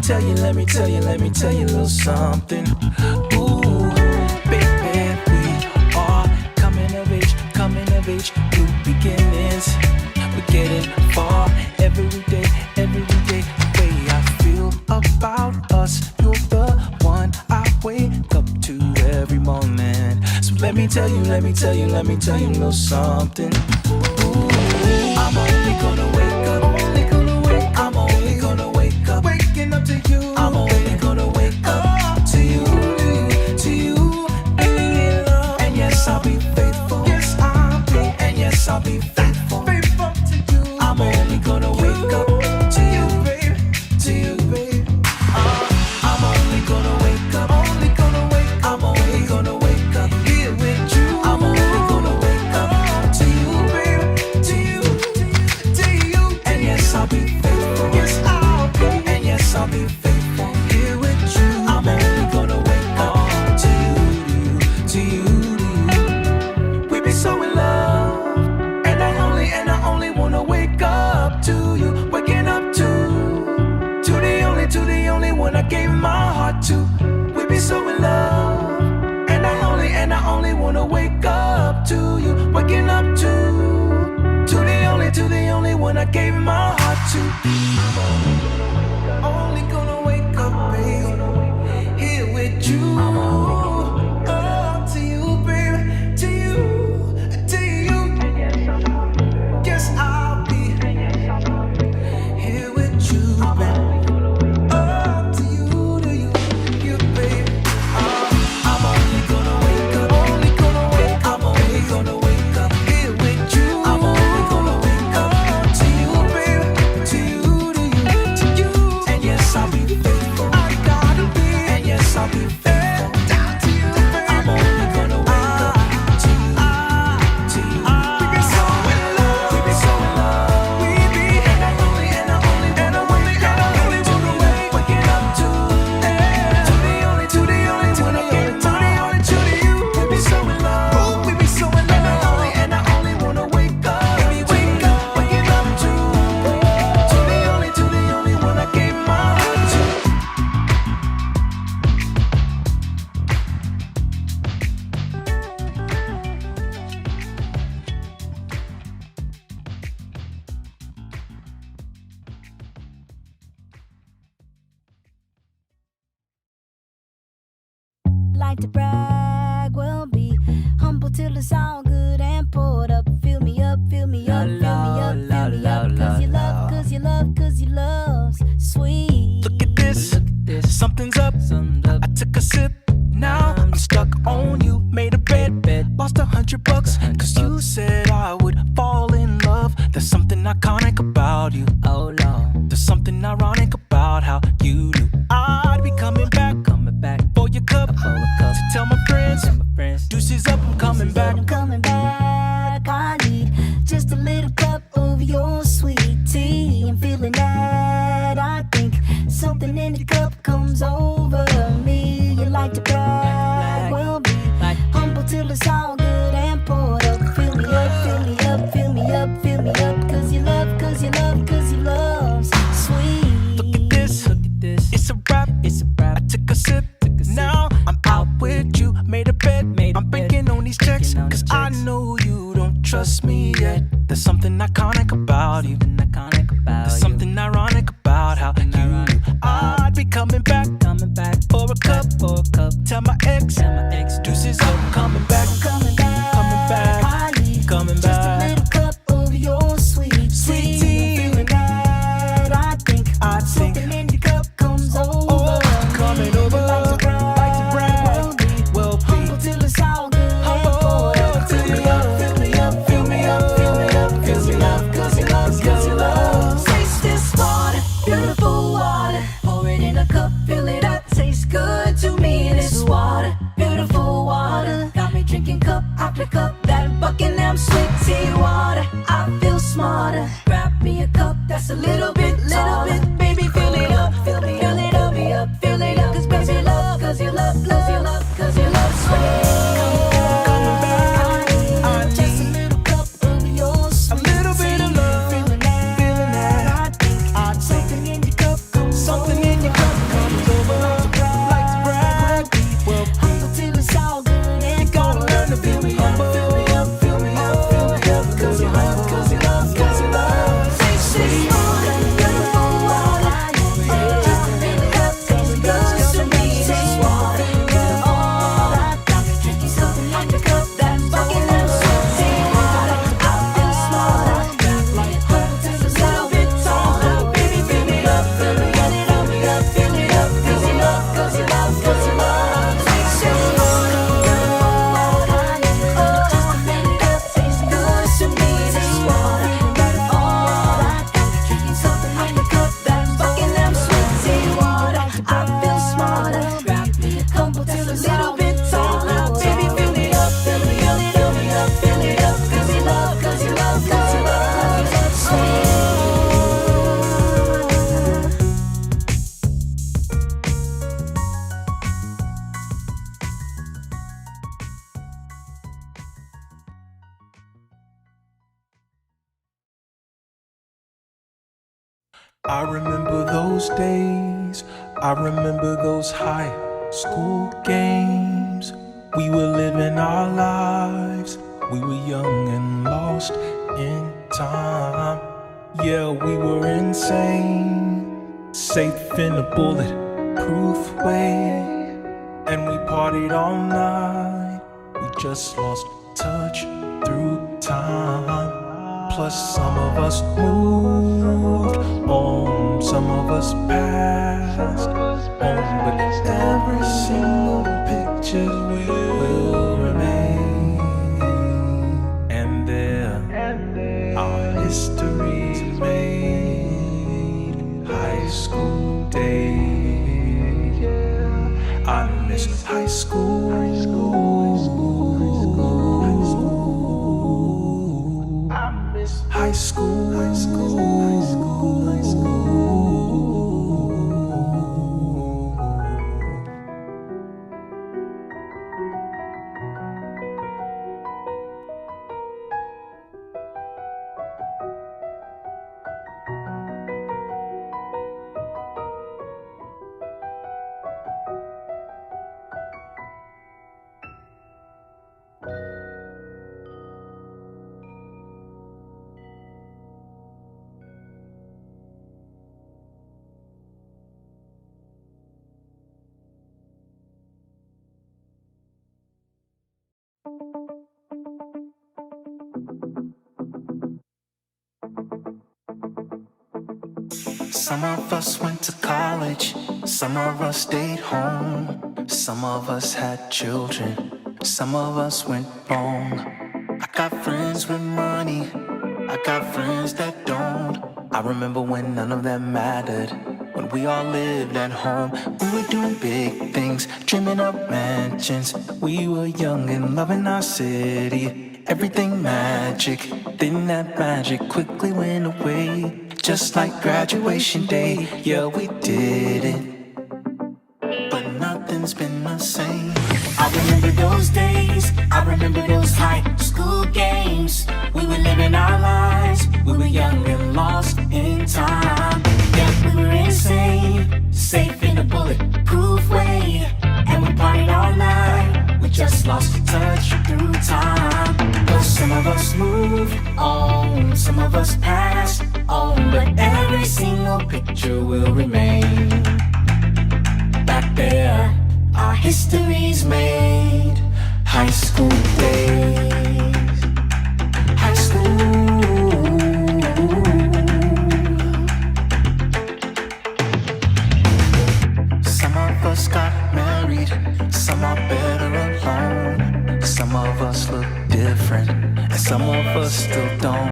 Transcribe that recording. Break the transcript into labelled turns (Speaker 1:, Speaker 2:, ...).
Speaker 1: let me tell you a little something. Ooh, baby, we are coming of age, new beginnings. We're getting far every day. The way I feel about us, you're the one I wake up to every morning. So let me tell you a little something. Ooh, I'm only gonna wake up. I'm only gonna wake up. Waking up to you. I'm only gonna wake up to you. And yes, I'll be faithful. And yes, I'll be faithful. To you. I'm only gonna wake up to you, babe. I'm only gonna wake up. I'm only gonna wake up here with you. I'm only gonna wake up to you, babe. To you. And yes, I'll be faithful. And yes, I'll be faithful here with you. I'm only gonna wake up to you. We be so in love, and I only wanna wake up to you. Waking up to the only one I gave my heart to. We be so in love, and I only wanna wake up to you. Waking up to the only one I gave my heart to. Only gonna wake up, babe, here with you. Oh, to you, baby, to you. Yes, I'll be here with you, babe. Oh, to you, babe. I'm only gonna wake up. I'm only gonna wake up here with you. I'm only gonna wake up to you, babe, to you. And yes, I'll be faithful. I gotta be. And yes, I'll be faithful to you, babe. I'm only gonna wake up to you. We be so in love. We be so in love. We be. And I only wanna wake up. Waking up to the only one I gave my heart to you. We be so in love. We be so in love. And I only wanna wake up. Waking up to the only one I gave my heart to.
Speaker 2: Like to brag, will be humble till it's all good and poured up. Fill me up, fill me up, fill me up, fill me up. Cause you love, sweet.
Speaker 1: Look at this, something's up. I took a sip, now I'm stuck on you. Made a bet, lost $100. Cause you said I would fall in love. There's something iconic about you. Oh Lord, there's something ironic about how you knew I'd be coming back for your cup. To tell my friends, deuces up, I'm coming back.
Speaker 2: I need just a little cup of your sweet tea. I'm feeling that. I think something in the cup comes over me. You like to brag, well be humble till it's all good and poured up. Fill me up, fill me up, fill me up, fill me up. Cause you love, sweet.
Speaker 1: Look at this, it's a wrap. I took a sip, now I'm out with you. Made a bet, I'm banking on these checks. Cause I know you don't trust me yet. There's something iconic about you. There's something ironic about how you knew I'd be coming back for a cup. Tell my ex, deuces up, I'm coming back.
Speaker 2: I need just a little cup of your sweet tea. Feeling that. I think something in your cup comes over.
Speaker 1: Coming over. Like to brag, well be
Speaker 2: humble till it's all good and poured up. Fill me up, fill me up, fill me up, fill me up. Cause you love. Taste this water, beautiful water. Pour it in a cup, fill it up. Tastes good to me. This water, beautiful water. Got me drinking cup after cup. That Buckingham sweet tea water. I feel smarter. Grab me a cup that's a little bit, baby. Fill it up, fill me up, fill me up, fill it up. Cause baby love, cause you love sweet. I need just a little cup of your sweet tea.
Speaker 1: Feeling that.
Speaker 2: I think something in your cup comes over.
Speaker 1: I remember those days, I remember those high school games. We were living our lives, we were young and lost in time. Yeah, we were insane, safe in a bulletproof way. And we partied all night, we just lost touch through time. Plus some of us moved on, some of us passed on, but every single picture will remain. And there our history made. High school days, I miss high school. High school, high school, high school, high Some of us went to college, some of us stayed home, some of us had children, some of us went wrong. I got friends with money, I got friends that don't. I remember when none of that mattered, when we all lived at home. We were doing big things, dreaming of mansions. We were young and loving our city, everything magic. Then that magic quickly went away, just like graduation day. Yeah, we did it, but nothing's been the same.
Speaker 2: I remember those days, I remember those high school games. We were living our lives, we were young and lost in time. Yeah, we were insane, safe in a bulletproof way. And we partied all night, we just lost touch through time. But some of us moved on, some of us passed on, but every single picture will remain. Back there, our history's made. High school days.